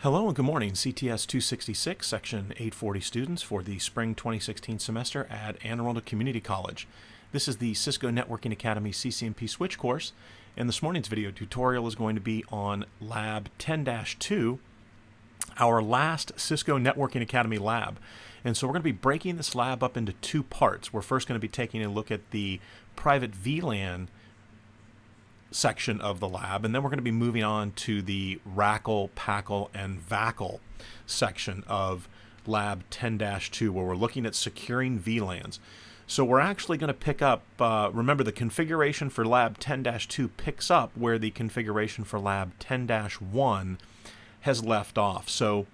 Hello and good morning, CTS266, Section 840 students for the Spring 2016 semester at Anne Arundel Community College. This is the Cisco Networking Academy CCNP Switch course, and this morning's video tutorial is going to be on Lab 10-2, our last Cisco Networking Academy Lab. And so we're going to be breaking this lab up into two parts. We're first going to be taking a look at the private VLAN section of the lab, and then we're going to be moving on to the RACL, PACL, and VACL section of Lab 10-2, where we're looking at securing VLANs. So we're actually going to pick up, remember the configuration for Lab 10-2 picks up where the configuration for Lab 10-1 has left off. So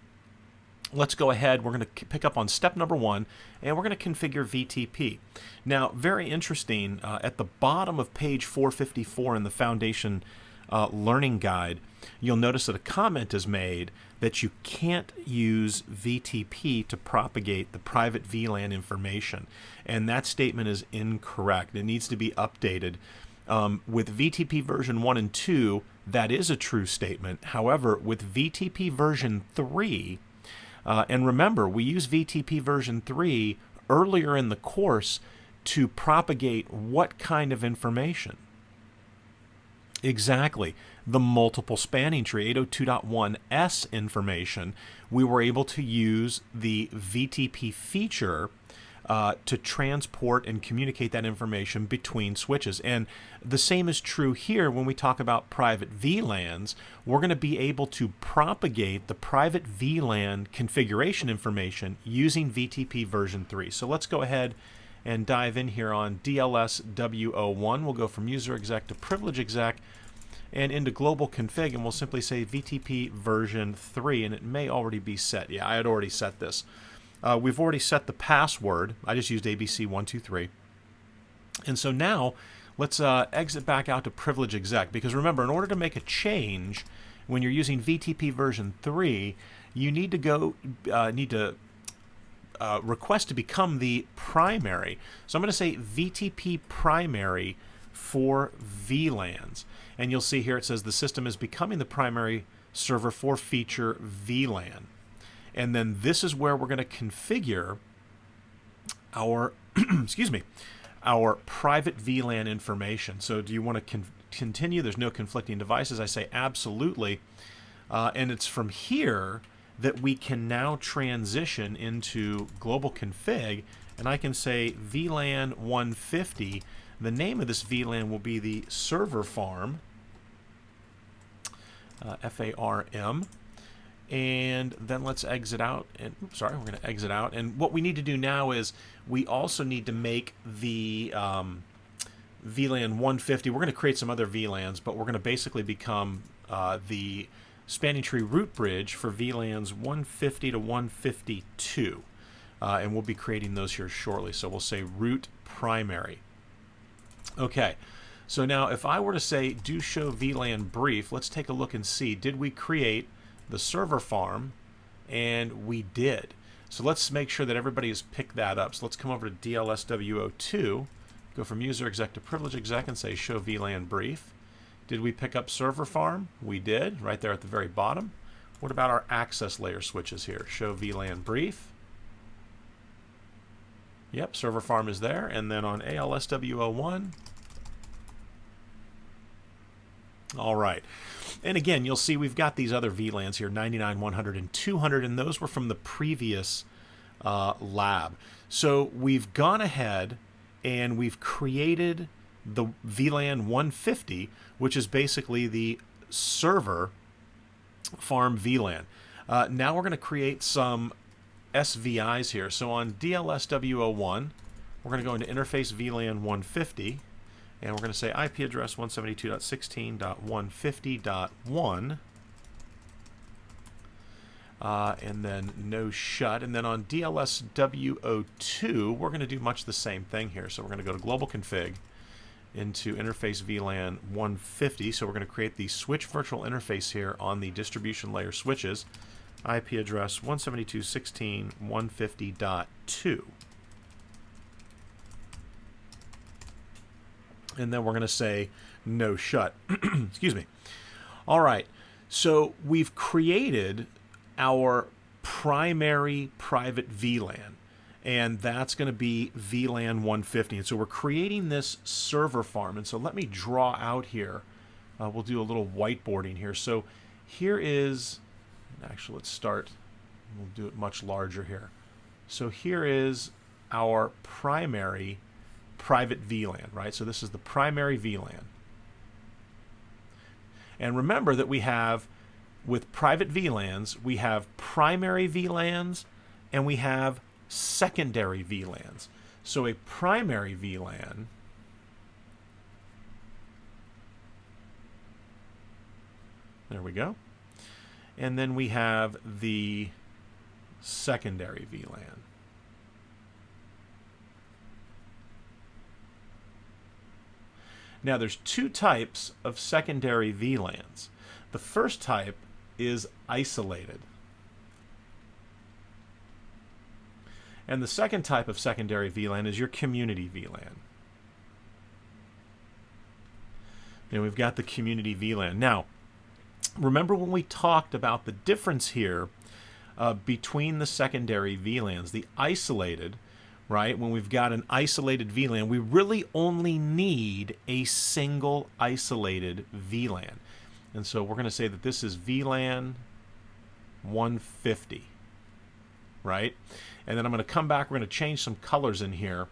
let's go ahead. We're going to pick up on step number 1, and we're going to configure VTP. Now, very interesting, at the bottom of page 454 in the Foundation Learning Guide, you'll notice that a comment is made that you can't use VTP to propagate the private VLAN information. And that statement is incorrect. It needs to be updated. With VTP version 1 and 2, that is a true statement. However, with VTP version 3, and remember, we use VTP version 3 earlier in the course to propagate what kind of information? Exactly, the multiple spanning tree, 802.1s information. We were able to use the VTP feature to transport and communicate that information between switches. And the same is true here when we talk about private VLANs. We're going to be able to propagate the private VLAN configuration information using VTP version 3. So let's go ahead and dive in here on DLS W01. We'll go from user exec to privilege exec and into global config, and we'll simply say VTP version 3, and it may already be set. Yeah, I had already set this. We've already set the password. I just used ABC123. And so now let's exit back out to privilege exec, because remember, in order to make a change when you're using VTP version 3, you need to go request to become the primary. So I'm going to say VTP primary for VLANs. And you'll see here it says the system is becoming the primary server for feature VLAN. And then this is where we're going to configure our our private VLAN information. So do you want to continue? There's no conflicting devices. I say absolutely. And it's from here that we can now transition into global config, and I can say VLAN 150. The name of this VLAN will be the server farm, FARM. And then let's exit out. And oops, sorry, we're going to exit out. And what we need to do now is we also need to make the VLAN 150. We're going to create some other VLANs, but we're going to basically become the spanning tree root bridge for VLANs 150 to 152. And we'll be creating those here shortly. So we'll say root primary. Okay. So now if I were to say do show VLAN brief, let's take a look and see, did we create the server farm? And we did. So let's make sure that everybody has picked that up. So let's come over to DLSW02, go from user exec to privilege exec, and say show VLAN brief. Did we pick up server farm? We did, right there at the very bottom. What about our access layer switches here? Show VLAN brief. Yep, server farm is there. And then on ALSW01, all right. And again, you'll see we've got these other VLANs here, 99, 100, and 200, and those were from the previous lab. So we've gone ahead and we've created the VLAN 150, which is basically the server farm VLAN. Now we're going to create some SVIs here. So on DLSW01, we're going to go into interface VLAN 150. And we're going to say IP address 172.16.150.1, and then no shut. And then on DLSW02, we're going to do much the same thing here. So we're going to go to global config into interface VLAN 150. So we're going to create the switch virtual interface here on the distribution layer switches. IP address 172.16.150.2. And then we're going to say no shut. Excuse me. All right. So we've created our primary private VLAN, and that's going to be VLAN 150. And so we're creating this server farm. And so let me draw out here. We'll do a little whiteboarding here. So here is, actually let's start, we'll do it much larger here. So here is our primary private VLAN, right? So this is the primary VLAN. And remember that we have, with private VLANs, we have primary VLANs and we have secondary VLANs. So a primary VLAN there we go. And then we have the secondary VLAN. Now there's two types of secondary VLANs. The first type is isolated. And the second type of secondary VLAN is your community VLAN. And we've got the community VLAN. Now, remember when we talked about the difference here between the secondary VLANs, the isolated, right? When we've got an isolated VLAN, we really only need a single isolated VLAN. And so we're going to say that this is VLAN 150, right? And then I'm going to come back, we're going to change some colors in here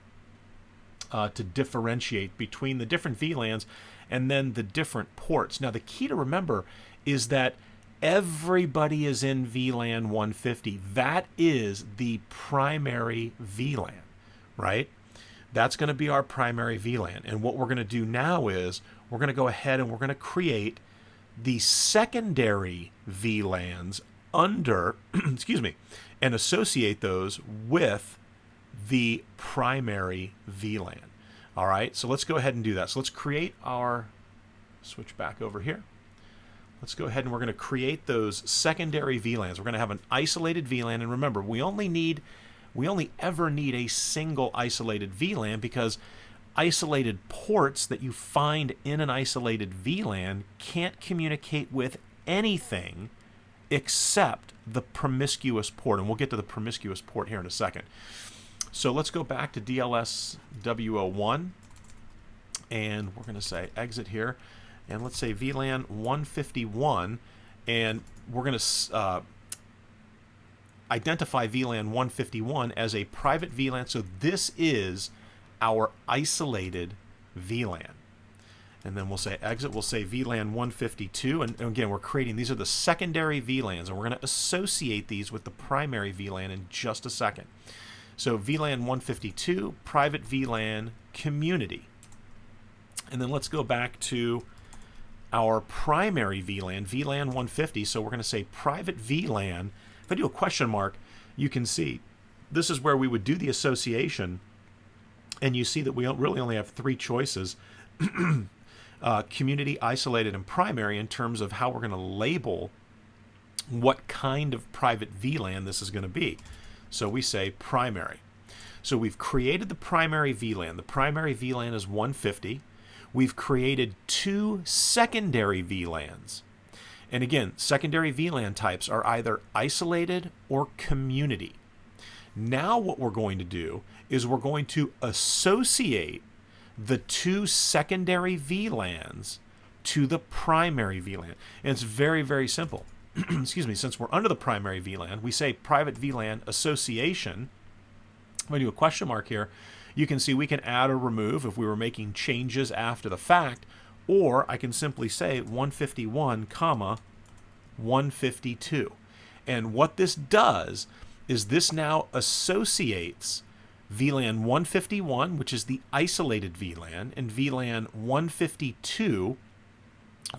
to differentiate between the different VLANs and then the different ports. Now the key to remember is that everybody is in VLAN 150. That is the primary VLAN, right? That's going to be our primary VLAN. And what we're going to do now is we're going to go ahead and we're going to create the secondary VLANs under, excuse me, and associate those with the primary VLAN. All right, so let's go ahead and do that. So let's create our, switch back over here. Let's go ahead and we're going to create those secondary VLANs. We're going to have an isolated VLAN, and remember, we only ever need a single isolated VLAN, because isolated ports that you find in an isolated VLAN can't communicate with anything except the promiscuous port, and we'll get to the promiscuous port here in a second. So let's go back to DLS W01, and we're going to say exit here, and let's say VLAN 151, and we're going to identify VLAN 151 as a private VLAN. So this is our isolated VLAN. And then we'll say exit, we'll say VLAN 152, and again, we're creating, these are the secondary VLANs, and we're going to associate these with the primary VLAN in just a second. So VLAN 152, private VLAN, community. And then let's go back to our primary VLAN, VLAN 150. So we're going to say private VLAN. If I do a question mark, you can see this is where we would do the association, and you see that we really only have three choices. Community, isolated, and primary, in terms of how we're going to label what kind of private VLAN this is going to be. So we say primary. So we've created the primary VLAN. The primary VLAN is 150. We've created two secondary VLANs. And again, secondary VLAN types are either isolated or community. Now what we're going to do is we're going to associate the two secondary VLANs to the primary VLAN. And it's very, very simple. Excuse me, since we're under the primary VLAN, we say private VLAN association. I'm going to do a question mark here. You can see we can add or remove if we were making changes after the fact, or I can simply say 151, 152. And what this does is this now associates VLAN 151, which is the isolated VLAN, and VLAN 152,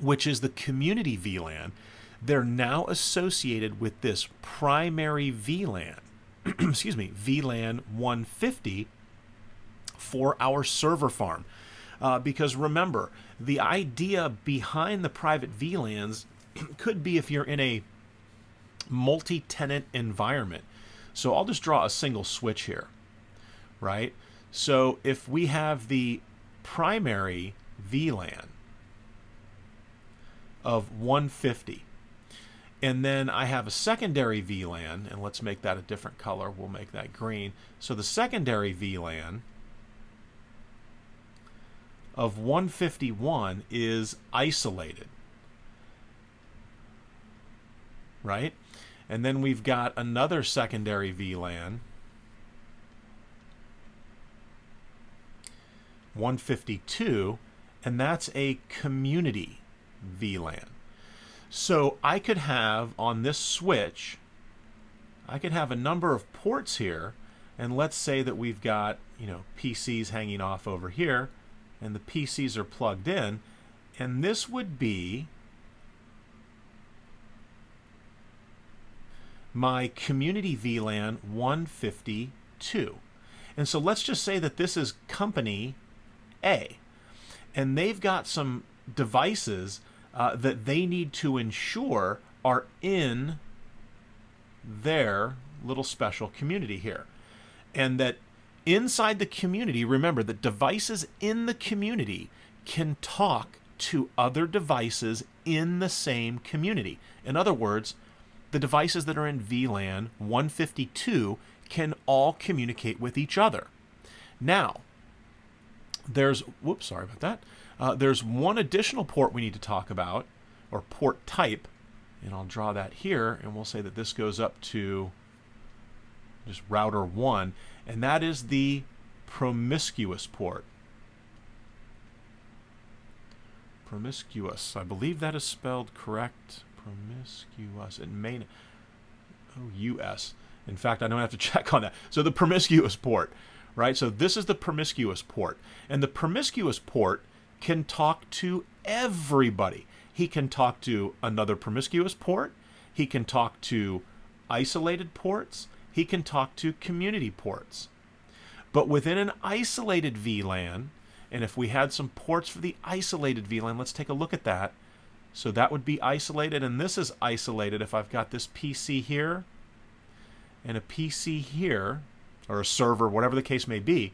which is the community VLAN. They're now associated with this primary VLAN, excuse me, VLAN 150 for our server farm. Because remember, the idea behind the private VLANs could be if you're in a multi-tenant environment. So I'll just draw a single switch here, right? So if we have the primary VLAN of 150, And then I have a secondary VLAN, and let's make that a different color. We'll make that green. So the secondary VLAN of 151 is isolated, right? And then we've got another secondary VLAN, 152, and that's a community VLAN. So I could have on this switch, I could have a number of ports here, and let's say that we've got, PCs hanging off over here, and the PCs are plugged in, and this would be my community VLAN 152. And so let's just say that this is company A, and they've got some devices that they need to ensure are in their little special community here. And that inside the community, remember that devices in the community can talk to other devices in the same community. In other words, the devices that are in VLAN 152 can all communicate with each other. Now, there's one additional port we need to talk about, or port type, and I'll draw that here, and we'll say that this goes up to just router 1, and that is the promiscuous port. Promiscuous. I believe that is spelled correct. Promiscuous. It may... O-U-S. In fact, I don't have to check on that. So the promiscuous port, right? So this is the promiscuous port. And the promiscuous port can talk to everybody. He can talk to another promiscuous port. He can talk to isolated ports. He can talk to community ports. But within an isolated VLAN, and if we had some ports for the isolated VLAN, let's take a look at that. So that would be isolated, and this is isolated if I've got this PC here and a PC here, or a server, whatever the case may be.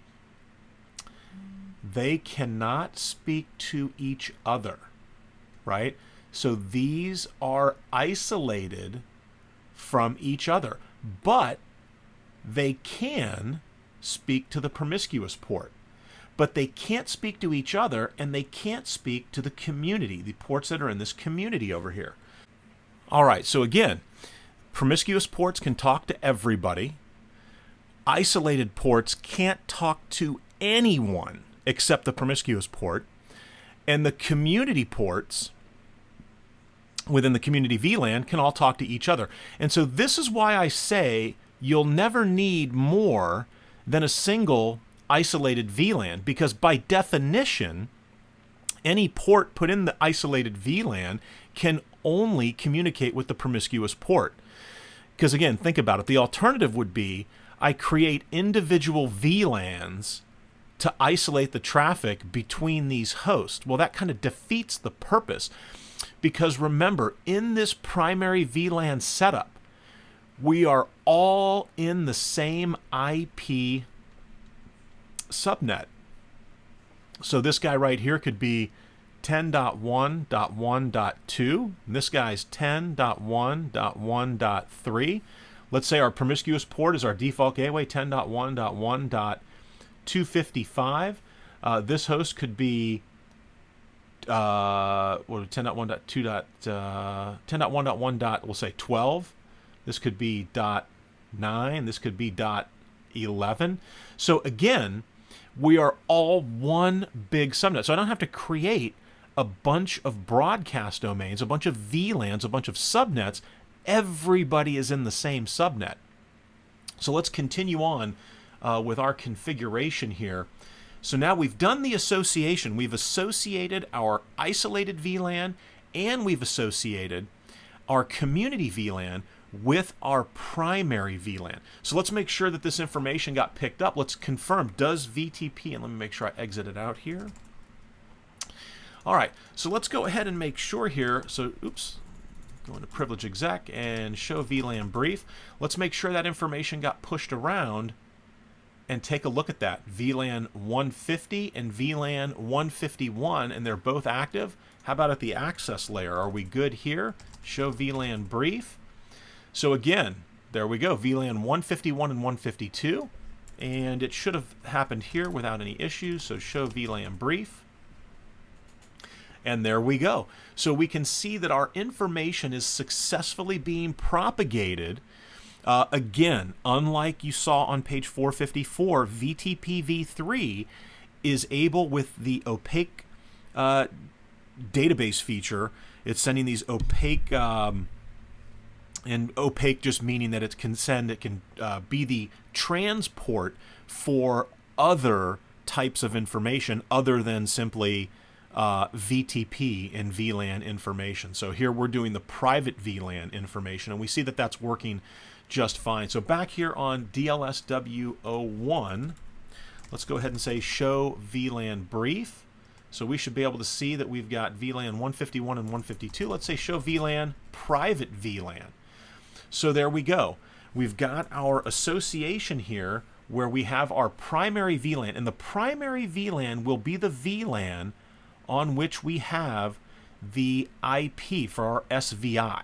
They cannot speak to each other, right? So these are isolated from each other, but they can speak to the promiscuous port. But they can't speak to each other, and they can't speak to the community, the ports that are in this community over here. All right, so again, promiscuous ports can talk to everybody. Isolated ports can't talk to anyone except the promiscuous port. And the community ports within the community VLAN can all talk to each other. And so this is why I say you'll never need more than a single isolated VLAN, because by definition, any port put in the isolated VLAN can only communicate with the promiscuous port. Because again, think about it. The alternative would be I create individual VLANs to isolate the traffic between these hosts. Well, that kind of defeats the purpose, because remember, in this primary VLAN setup, we are all in the same IP subnet. So this guy right here could be 10.1.1.2. This guy's 10.1.1.3. Let's say our promiscuous port is our default gateway, 10.1.1.255. This host could be 10.1.2. We'll say 12. This could be .9. This could be .11. So again, we are all one big subnet. So I don't have to create a bunch of broadcast domains, a bunch of VLANs, a bunch of subnets. Everybody is in the same subnet. So let's continue on with our configuration here. So now we've done the association. We've associated our isolated VLAN and we've associated our community VLAN with our primary VLAN. So let's make sure that this information got picked up. Let's confirm, does VTP, and let me make sure I exit it out here. All right, so let's go ahead and make sure here. So, oops, go into privilege exec and show Vlan Brief. Let's make sure that information got pushed around and take a look at that. VLAN 150 and VLAN 151, and they're both active. How about at the access layer? Are we good here? Show VLAN brief. So again, there we go, VLAN 151 and 152. And it should have happened here without any issues. So show VLAN brief. And there we go. So we can see that our information is successfully being propagated. Again, unlike you saw on page 454, VTP-v3 is able, with the opaque database feature, it's sending these opaque, and opaque just meaning that it can send, it can be the transport for other types of information other than simply VTP and VLAN information. So here we're doing the private VLAN information, and we see that that's working just fine. So back here on DLSW01, let's go ahead and say show VLAN brief. So we should be able to see that we've got VLAN 151 and 152. Let's say show VLAN private VLAN. So there we go. We've got our association here where we have our primary VLAN, and the primary VLAN will be the VLAN on which we have the IP for our SVI,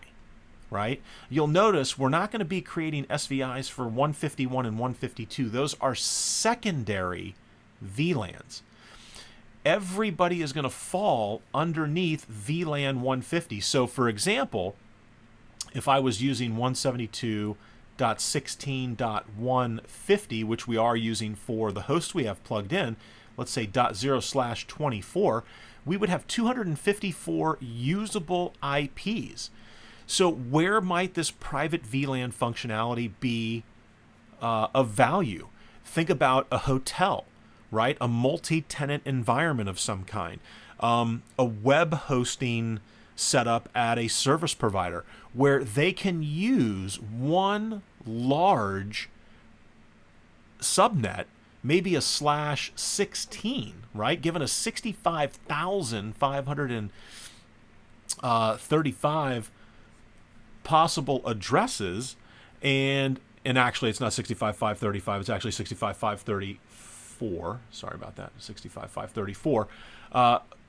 right? You'll notice we're not going to be creating SVIs for 151 and 152. Those are secondary VLANs. Everybody is going to fall underneath VLAN 150. So for example, if I was using 172.16.150, which we are using for the host we have plugged in, let's say .0/24, we would have 254 usable IPs. So where might this private VLAN functionality be of value? Think about a hotel, right? A multi-tenant environment of some kind. A web hosting setup at a service provider where they can use one large subnet, maybe a /16, right? Given a 65,535 possible addresses, and actually it's not 65,535, it's actually 65,534. Sorry about that, 65,534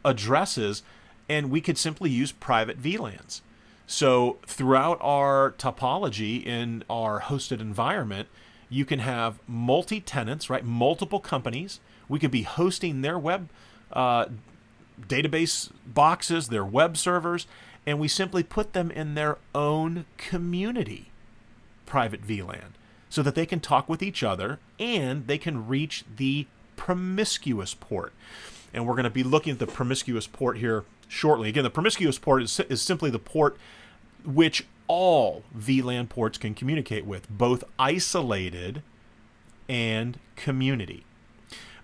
addresses, and we could simply use private VLANs. So throughout our topology in our hosted environment, you can have multi-tenants, right? Multiple companies. We could be hosting their web database boxes, their web servers, and we simply put them in their own community private VLAN so that they can talk with each other and they can reach the promiscuous port. And we're going to be looking at the promiscuous port here shortly. Again, the promiscuous port is simply the port which all VLAN ports can communicate with, both isolated and community.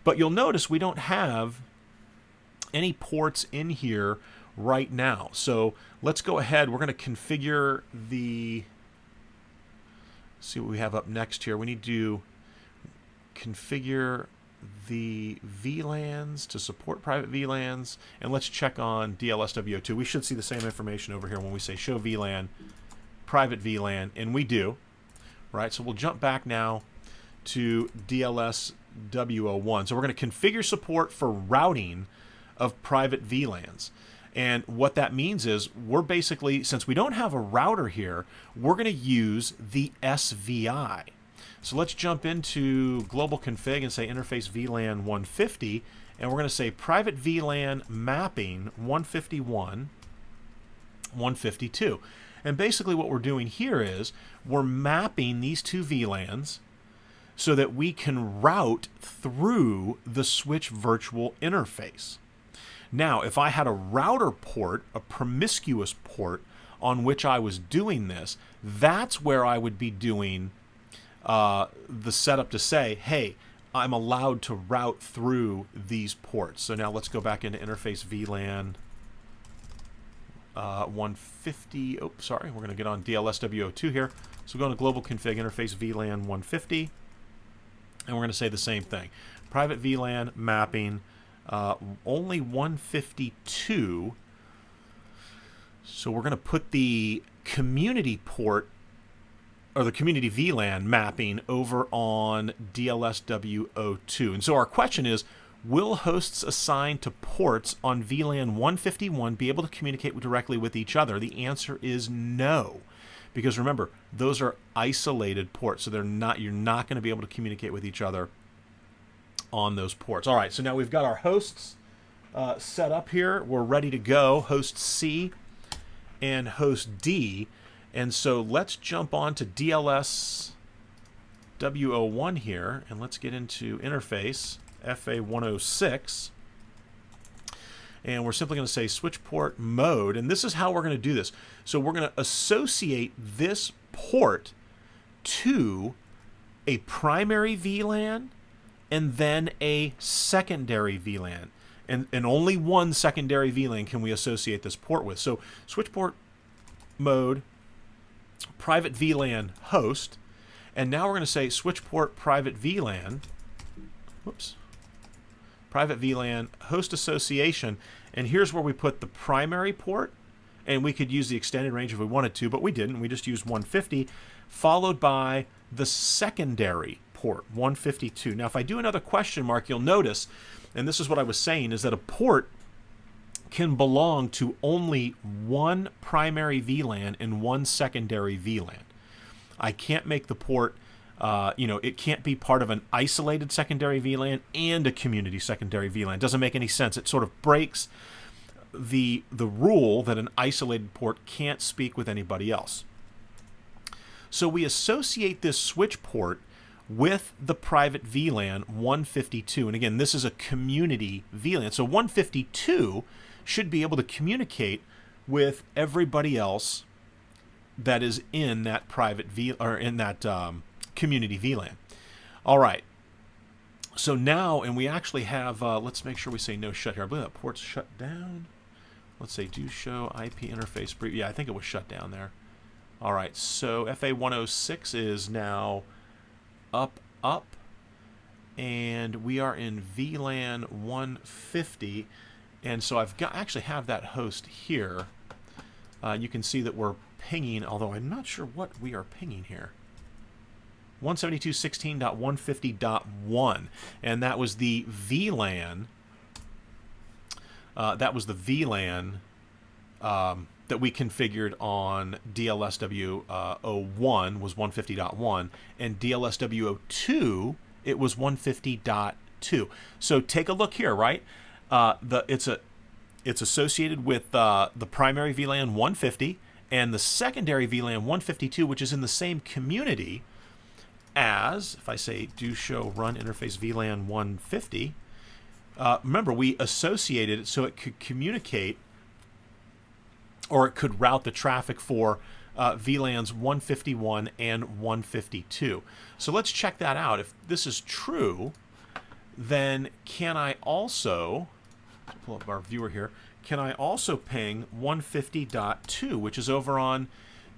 But you'll notice we don't have any ports in here right now. So let's go ahead. We're going to configure the, see what we have up next here. We need to configure the VLANs to support private VLANs, and let's check on DLSW02. We should see the same information over here when we say show VLAN private VLAN, and we do, right? So we'll jump back now to DLSW01. So we're going to configure support for routing of private VLANs. And what that means is we're basically, since we don't have a router here, we're going to use the SVI. So let's jump into global config and say interface VLAN 150, and we're going to say private VLAN mapping 151, 152. And basically what we're doing here is we're mapping these two VLANs so that we can route through the switch virtual interface. Now, if I had a router port, a promiscuous port, on which I was doing this, that's where I would be doing the setup to say, hey, I'm allowed to route through these ports. So now let's go back into interface VLAN 150. Oh, sorry, we're going to get on DLSW02 here. So go to global config interface VLAN 150, and we're going to say the same thing. Private VLAN mapping only 152. So we're going to put the community port, or the community VLAN mapping, over on DLSW02. And so our question is, will hosts assigned to ports on VLAN 151 be able to communicate directly with each other? The answer is no. Because remember, those are isolated ports, so you're not going to be able to communicate with each other on those ports. All right, so now we've got our hosts set up here. We're ready to go, host C and host D. And so let's jump on to DLS W01 here, and let's get into interface FA106. And we're simply going to say switch port mode, and this is how we're going to do this. So we're going to associate this port to a primary VLAN and then a secondary VLAN. And only one secondary VLAN can we associate this port with. So switch port mode, private VLAN host, and now we're going to say switch port private VLAN, private VLAN host association, and here's where we put the primary port, and we could use the extended range if we wanted to, but we didn't. We just used 150, followed by the secondary port, 152. Now, if I do another question mark, you'll notice, and this is what I was saying, is that a port can belong to only one primary VLAN and one secondary VLAN. I can't make the port, it can't be part of an isolated secondary VLAN and a community secondary VLAN. It doesn't make any sense. It sort of breaks the rule that an isolated port can't speak with anybody else. So we associate this switch port with the private VLAN 152. And again, this is a community VLAN. So 152 should be able to communicate with everybody else that is in that private community VLAN. All right. So now, and we actually have, let's make sure we say no shut here. I believe that port's shut down. Let's say do show IP interface brief. Yeah, I think it was shut down there. All right. So FA106 is now up, and we are in VLAN 150. And so I've got actually have that host here. You can see that we're pinging, although I'm not sure what we are pinging here. 172.16.150.1, and that was the VLAN. That was the VLAN that we configured on DLSW01 was 150.1, and DLSW02 it was 150.2. So take a look here, right? It's associated with the primary VLAN 150 and the secondary VLAN 152, which is in the same community as, if I say do show run interface VLAN 150, remember we associated it so it could communicate, or it could route the traffic for VLANs 151 and 152. So let's check that out. If this is true, then can I also, let's pull up our viewer here, can I also ping 150.2, which is over on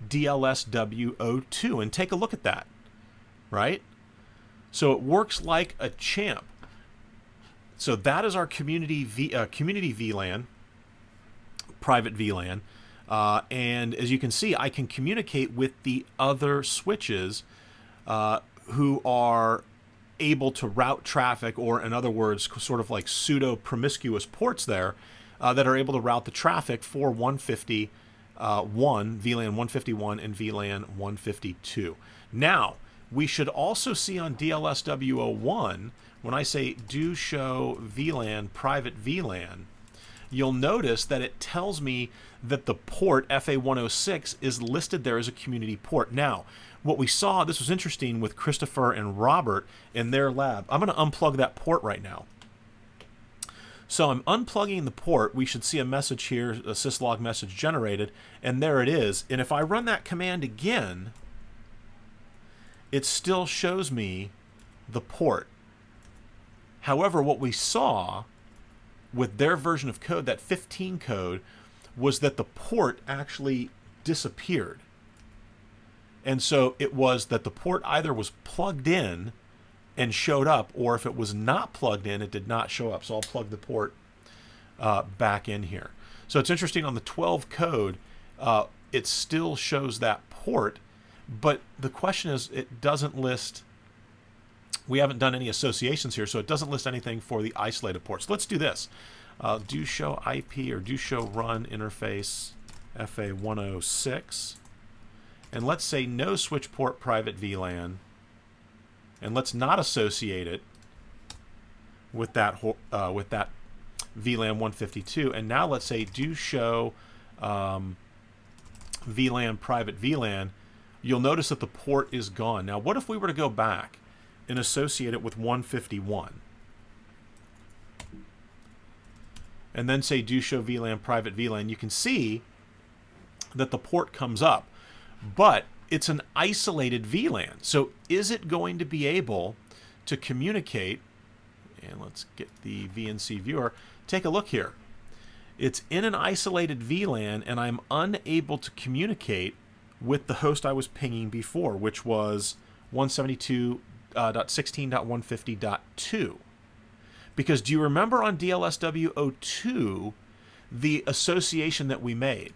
DLSW02, and take a look at that, right? So it works like a champ. So that is our community VLAN, private VLAN, and as you can see, I can communicate with the other switches who are able to route traffic, or in other words, sort of like pseudo promiscuous ports there that are able to route the traffic for 151, VLAN 151 and VLAN 152. Now, we should also see on DLSW01, when I say do show VLAN private VLAN, you'll notice that it tells me that the port FA106 is listed there as a community port. Now, what we saw, this was interesting with Christopher and Robert in their lab. I'm going to unplug that port right now. So I'm unplugging the port. We should see a message here, a syslog message generated, and there it is. And if I run that command again, it still shows me the port. However, what we saw with their version of code, that 15 code, was that the port actually disappeared. And so it was that the port either was plugged in and showed up, or if it was not plugged in, it did not show up. So I'll plug the port back in here. So it's interesting, on the 12 code, it still shows that port, but the question is, it doesn't list we haven't done any associations here, so it doesn't list anything for the isolated ports. Let's do this. Do show IP or do show run interface FA106. And let's say no switch port private VLAN. And let's not associate it with that VLAN 152. And now let's say do show VLAN private VLAN. You'll notice that the port is gone. Now, what if we were to go back and associate it with 151? And then say do show VLAN private VLAN. You can see that the port comes up, but it's an isolated VLAN. So is it going to be able to communicate? And let's get the VNC viewer. Take a look here. It's in an isolated VLAN, and I'm unable to communicate with the host I was pinging before, which was 172.16.150.2. Because do you remember on DLSW02 the association that we made?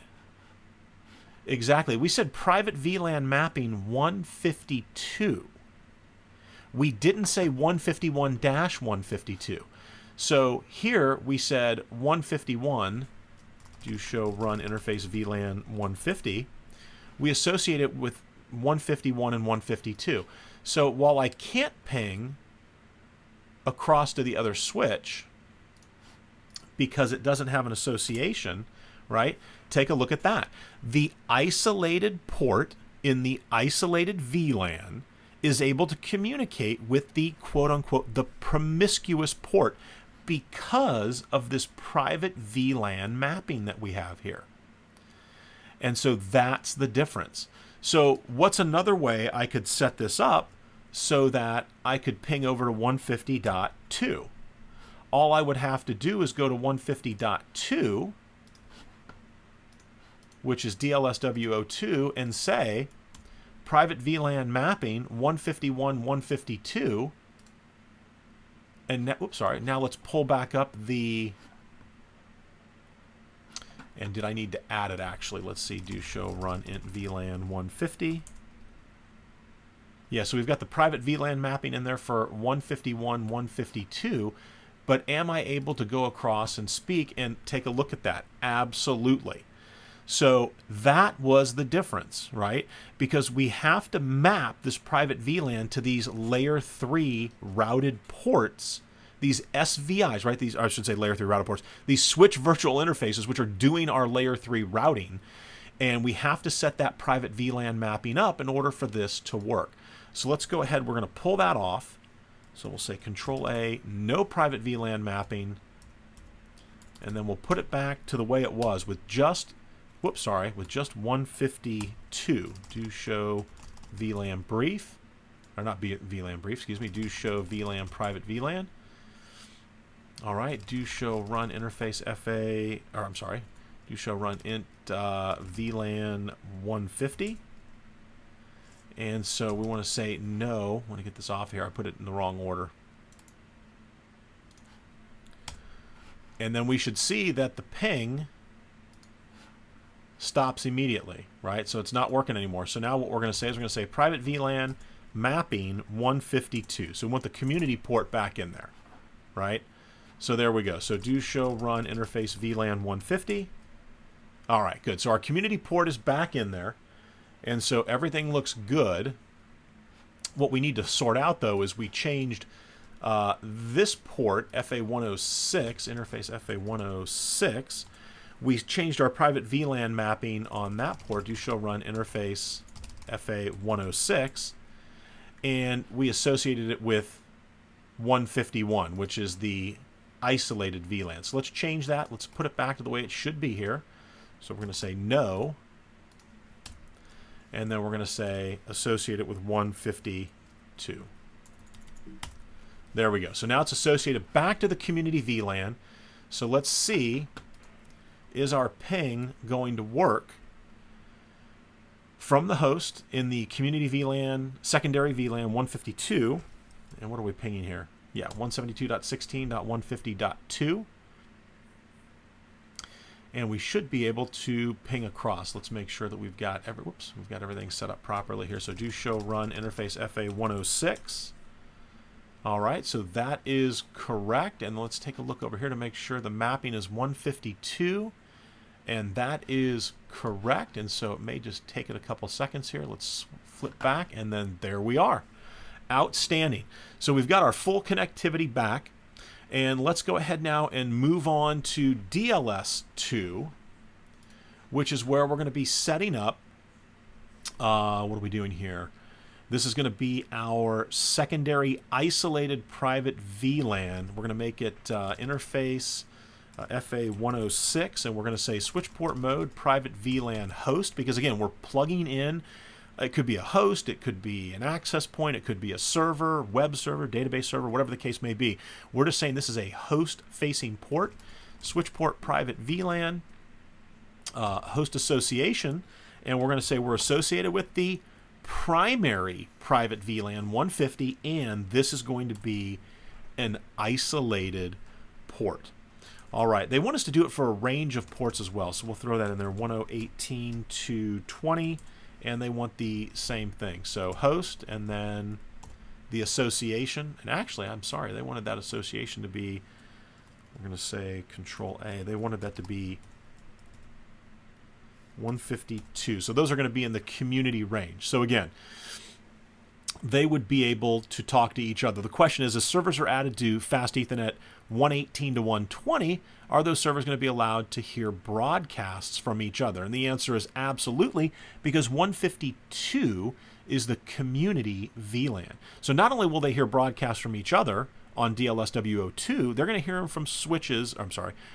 Exactly. We said private VLAN mapping 152. We didn't say 151-152. So here we said 151, do show run interface VLAN 150. We associate it with 151 and 152. So while I can't ping across to the other switch because it doesn't have an association, right? Take a look at that. The isolated port in the isolated VLAN is able to communicate with the quote-unquote the promiscuous port because of this private VLAN mapping that we have here. And so that's the difference. So what's another way I could set this up so that I could ping over to 150.2? All I would have to do is go to 150.2, which is DLSW02, and say private VLAN mapping 151.152. And now let's pull back up the, and did I need to add it actually? Let's see, do show run int VLAN 150. Yeah, so we've got the private VLAN mapping in there for 151.152, but am I able to go across and speak and take a look at that? Absolutely. So that was the difference, right? Because we have to map this private VLAN to these layer 3 routed ports, these SVIs, right? These, I should say layer 3 routed ports, these switch virtual interfaces, which are doing our layer 3 routing. And we have to set that private VLAN mapping up in order for this to work. So let's go ahead. We're going to pull that off. So we'll say Control A, no private VLAN mapping. And then we'll put it back to the way it was with just, with just 152. Do show VLAN brief, or not VLAN brief, excuse me, do show VLAN private VLAN. All right, do show run interface FA, or I'm sorry, do show run int VLAN 150. And so we want to say no. I want to get this off here. I put it in the wrong order. And then we should see that the ping stops immediately, right? So it's not working anymore. So now what we're going to say is we're going to say private VLAN mapping 152. So we want the community port back in there, right? So there we go. So do show run interface VLAN 150. All right, good. So our community port is back in there. And so everything looks good. What we need to sort out, though, is we changed this port, FA106, interface FA106. We changed our private VLAN mapping on that port, do show run interface FA106, and we associated it with 151, which is the isolated VLAN. So let's change that. Let's put it back to the way it should be here. So we're going to say no. And then we're going to say associate it with 152. There we go. So now it's associated back to the community VLAN. So let's see, is our ping going to work from the host in the community VLAN, secondary VLAN 152. And what are we pinging here? Yeah, 172.16.150.2. And we should be able to ping across. Let's make sure that we've got everything set up properly here. So do show run interface FA106. All right, so that is correct. And let's take a look over here to make sure the mapping is 152. And that is correct. And so it may just take it a couple seconds here. Let's flip back, and then there we are. Outstanding. So we've got our full connectivity back. And let's go ahead now and move on to DLS2, which is where we're going to be setting up. What are we doing here? This is going to be our secondary isolated private VLAN. We're going to make it interface FA106, and we're going to say switch port mode private VLAN host, because again, we're plugging in. It could be a host, it could be an access point, it could be a server, web server, database server, whatever the case may be. We're just saying this is a host-facing port, switch port private VLAN, host association, and we're going to say we're associated with the primary private VLAN 150, and this is going to be an isolated port. All right, they want us to do it for a range of ports as well, so we'll throw that in there, 1018 to 20, and they want the same thing. So host, and then the association, and actually, I'm sorry, they wanted that association to be, we're going to say Control A, they wanted that to be 152. So those are going to be in the community range. So again, they would be able to talk to each other. The question is, as servers are added to Fast Ethernet 118 to 120, are those servers going to be allowed to hear broadcasts from each other? And the answer is absolutely, because 152 is the community VLAN. So not only will they hear broadcasts from each other on DLSW02, they're going to hear them from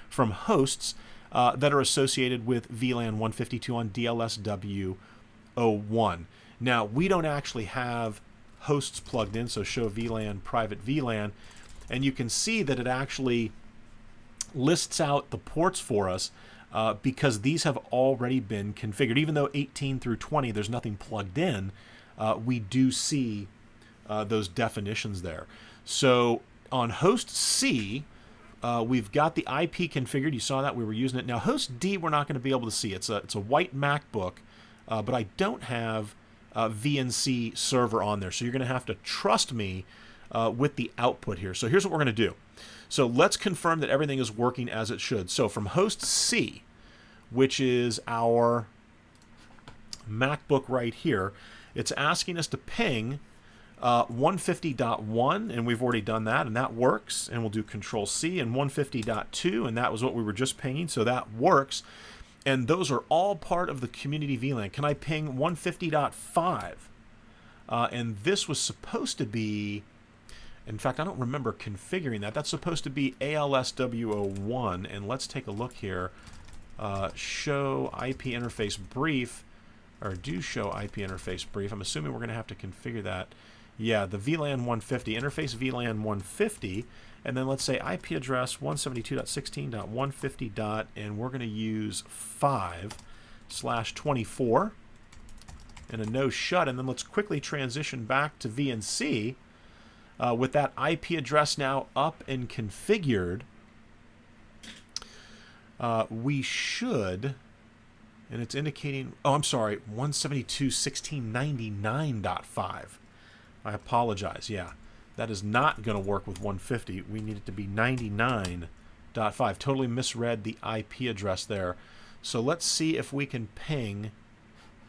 from hosts that are associated with VLAN 152 on DLSW01. Now, we don't actually have hosts plugged in, so show VLAN, private VLAN, and you can see that it actually lists out the ports for us because these have already been configured. Even though 18 through 20, there's nothing plugged in, we do see those definitions there. So on host C, we've got the IP configured. You saw that we were using it. Now host D, we're not going to be able to see. It's a white MacBook, but I don't have VNC server on there. So you're going to have to trust me with the output here. So here's what we're going to do. So let's confirm that everything is working as it should. So from host C, which is our MacBook right here, it's asking us to ping 150.1, and we've already done that, and that works. And we'll do Control C, and 150.2, and that was what we were just pinging, so that works. And those are all part of the community VLAN. Can I ping 150.5? And this was supposed to be, in fact, I don't remember configuring that. That's supposed to be ALSW01, and let's take a look here. Show IP interface brief, or do show IP interface brief. I'm assuming we're going to have to configure that. Yeah, the VLAN 150, interface VLAN 150, and then let's say IP address 172.16.150. And we're going to use 5/24 and a no shut, and then let's quickly transition back to VNC with that IP address now up and configured. We should, and it's indicating, oh, I'm sorry, 172.16.99.5. I apologize. Yeah, that is not going to work with 150. We need it to be 99.5. Totally misread the IP address there. So let's see if we can ping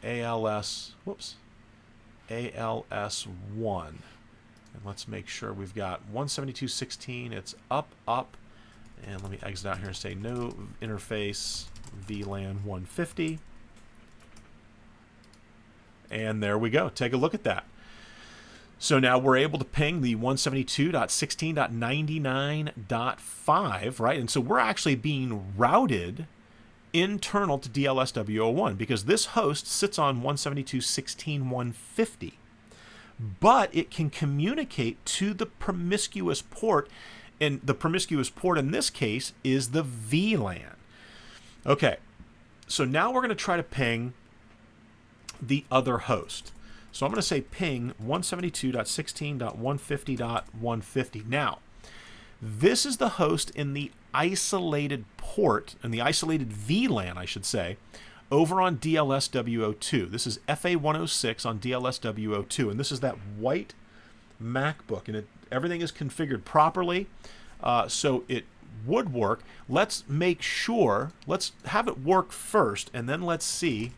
ALS1. And let's make sure we've got 172.16. It's up. And let me exit out here and say no interface VLAN 150. And there we go. Take a look at that. So now we're able to ping the 172.16.99.5, right? And so we're actually being routed internal to DLSW01 because this host sits on 172.16.150. But it can communicate to the promiscuous port, and the promiscuous port in this case is the VLAN. Okay, so now we're going to try to ping the other host. So I'm going to say ping 172.16.150.150. Now, this is the host in the isolated port, in the isolated VLAN, I should say, over on DLSW02. This is FA106 on DLSW02, and this is that white MacBook, and everything is configured properly, so it would work. Let's make sure, let's have it work first, and then let's see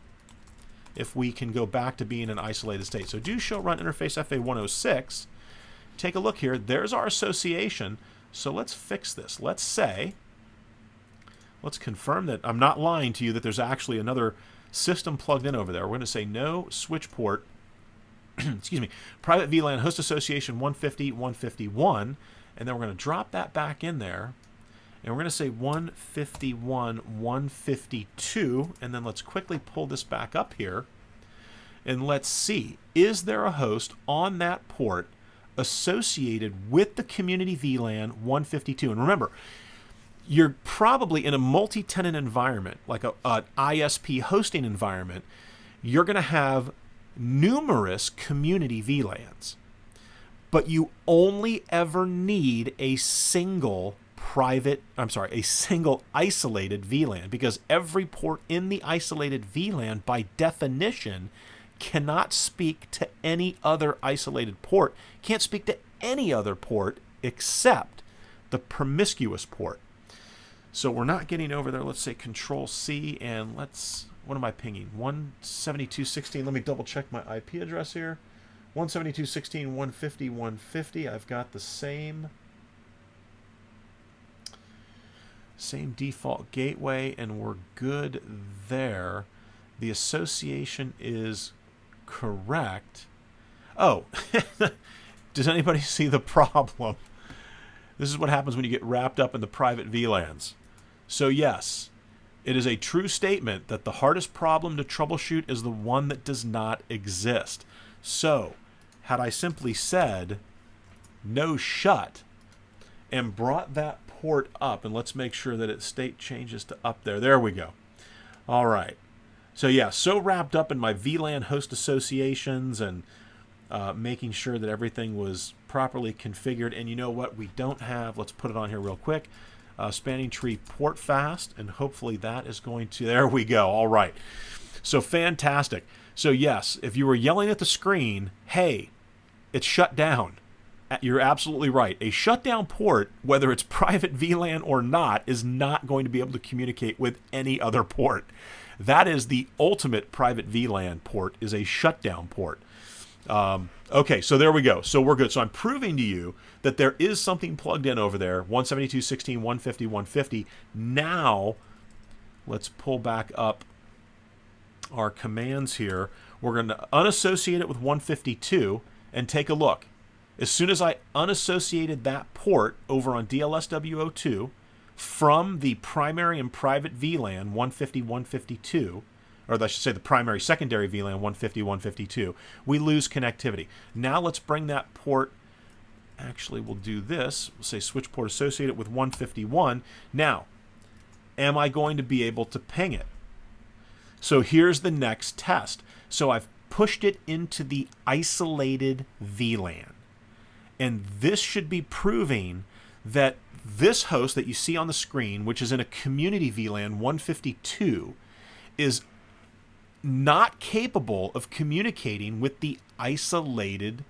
if we can go back to being an isolated state. So do show run interface FA106. Take a look here. There's our association. So let's fix this. Let's confirm that I'm not lying to you, that there's actually another system plugged in over there. We're going to say no switch port, excuse me, private VLAN host association 150, 151, and then we're going to drop that back in there, and we're going to say 151, 152, and then let's quickly pull this back up here, and let's see, is there a host on that port associated with the community VLAN 152? And remember, you're probably in a multi-tenant environment, like an ISP hosting environment. You're going to have numerous community VLANs, but you only ever need a single isolated VLAN, because every port in the isolated VLAN by definition cannot speak to any other isolated port, can't speak to any other port except the promiscuous port. So we're not getting over there. Let's say Control C, and let's, what am I pinging? 172.16. Let me double check my IP address here. 172.16.150.150. I've got the same default gateway, and we're good there. The association is correct. Oh, does anybody see the problem? This is what happens when you get wrapped up in the private VLANs. So yes, it is a true statement that the hardest problem to troubleshoot is the one that does not exist. So, had I simply said no shut and brought that port up, and let's make sure that its state changes to up there. There we go. All right. So yeah, so wrapped up in my VLAN host associations and making sure that everything was properly configured. And you know what we don't have? Let's put it on here real quick. Spanning tree port fast, and hopefully that is going to, there we go. All right. So fantastic. So yes, if you were yelling at the screen, hey, it's shut down, you're absolutely right. A shutdown port, whether it's private VLAN or not, is not going to be able to communicate with any other port. That is the ultimate private VLAN port, is a shutdown port. Okay, so there we go. So we're good. So I'm proving to you that there is something plugged in over there, 172.16.150.150. Now, let's pull back up our commands here. We're going to unassociate it with 152 and take a look. As soon as I unassociated that port over on DLSW02 from the primary and private VLAN 150, 152, or I should say the primary secondary VLAN 150, 152, we lose connectivity. Now let's bring that port, actually we'll do this, we'll say switch port associated with 151. Now, am I going to be able to ping it? So here's the next test. So I've pushed it into the isolated VLAN. And this should be proving that this host that you see on the screen, which is in a community VLAN 152, is not capable of communicating with the isolated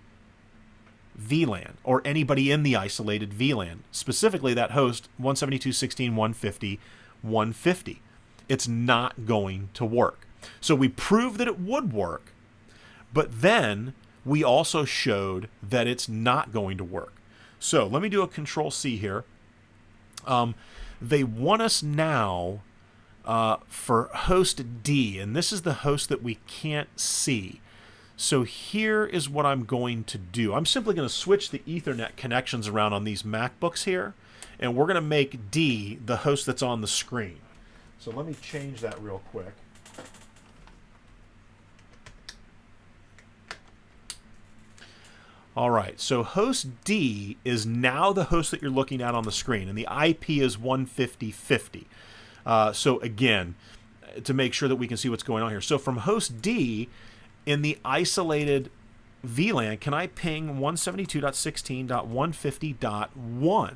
VLAN or anybody in the isolated VLAN, specifically that host 172.16.150.150. It's not going to work. So we proved that it would work, but then we also showed that it's not going to work. So let me do a Control C here. They want us now for host D, and this is the host that we can't see. So here is what I'm going to do. I'm simply going to switch the Ethernet connections around on these MacBooks here, and we're going to make D the host that's on the screen. So let me change that real quick. All right, so host D is now the host that you're looking at on the screen, and the IP is 150.50. So again, to make sure that we can see what's going on here. So from host D, in the isolated VLAN, can I ping 172.16.150.1?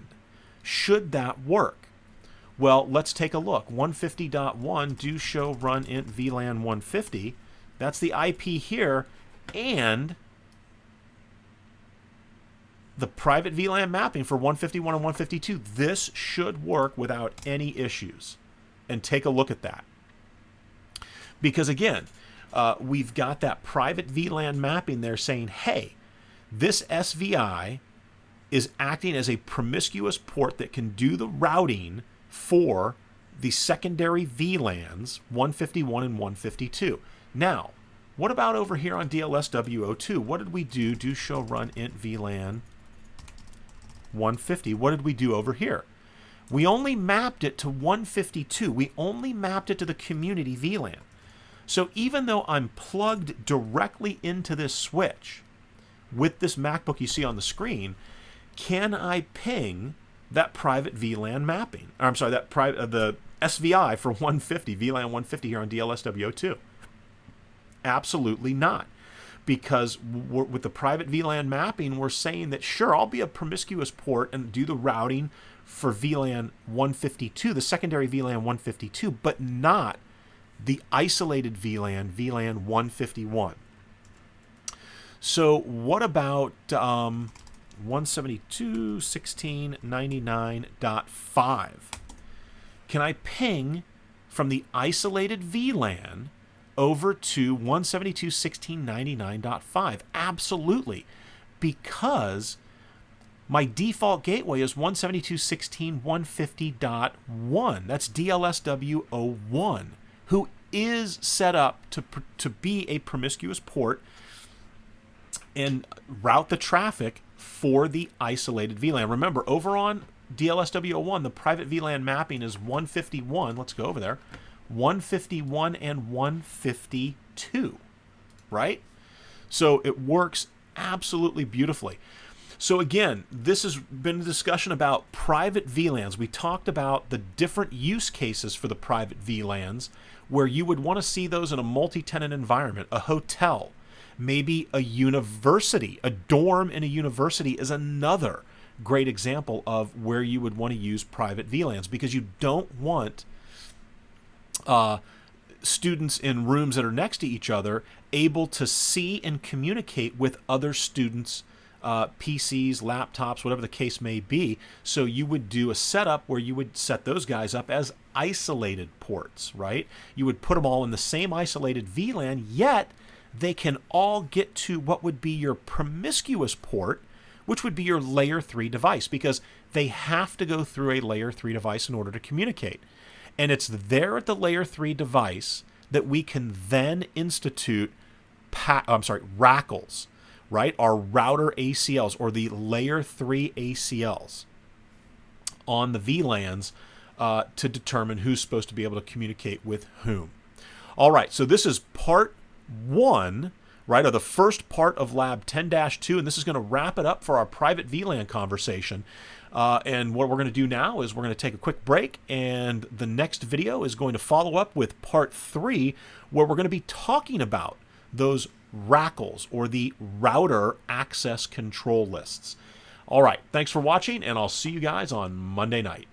Should that work? Well, let's take a look. 150.1 do show run int VLAN 150. That's the IP here, and the private VLAN mapping for 151 and 152, this should work without any issues. And take a look at that. Because again, we've got that private VLAN mapping there saying, hey, this SVI is acting as a promiscuous port that can do the routing for the secondary VLANs 151 and 152. Now, what about over here on DLSW02? What did we do? Do show run int VLAN 150. What did we do over here? We only mapped it to 152. We only mapped it to the community VLAN. So even though I'm plugged directly into this switch with this MacBook you see on the screen, can I ping that private VLAN mapping? Or, I'm sorry, that the SVI for 150, VLAN 150 here on DLSW02? Absolutely not. Because with the private VLAN mapping, we're saying that, sure, I'll be a promiscuous port and do the routing for VLAN 152, the secondary VLAN 152, but not the isolated VLAN, VLAN 151. So what about 172.16.99.5? Can I ping from the isolated VLAN over to 172.16.99.5? Absolutely, because my default gateway is 172.16.150.1. That's DLSW01, who is set up to be a promiscuous port and route the traffic for the isolated VLAN. Remember, over on DLSW01, the private VLAN mapping is 151. Let's go over there. 151 and 152, right? So it works absolutely beautifully. So again, this has been a discussion about private VLANs. We talked about the different use cases for the private VLANs, where you would want to see those in a multi-tenant environment, a hotel, maybe a university. A dorm in a university is another great example of where you would want to use private VLANs, because you don't want students in rooms that are next to each other able to see and communicate with other students' PCs, laptops, whatever the case may be. So you would do a setup where you would set those guys up as isolated ports, right? You would put them all in the same isolated VLAN, yet they can all get to what would be your promiscuous port, which would be your layer 3 device, because they have to go through a layer 3 device in order to communicate. And it's there at the layer 3 device that we can then institute RACLs, right? Our router ACLs, or the layer 3 ACLs on the VLANs to determine who's supposed to be able to communicate with whom. All right, so this is part 1, right, or the first part of Lab 10-2, and this is going to wrap it up for our private VLAN conversation. And what we're going to do now is we're going to take a quick break, and the next video is going to follow up with part 3, where we're going to be talking about those RACLs, or the router access control lists. All right, thanks for watching, and I'll see you guys on Monday night.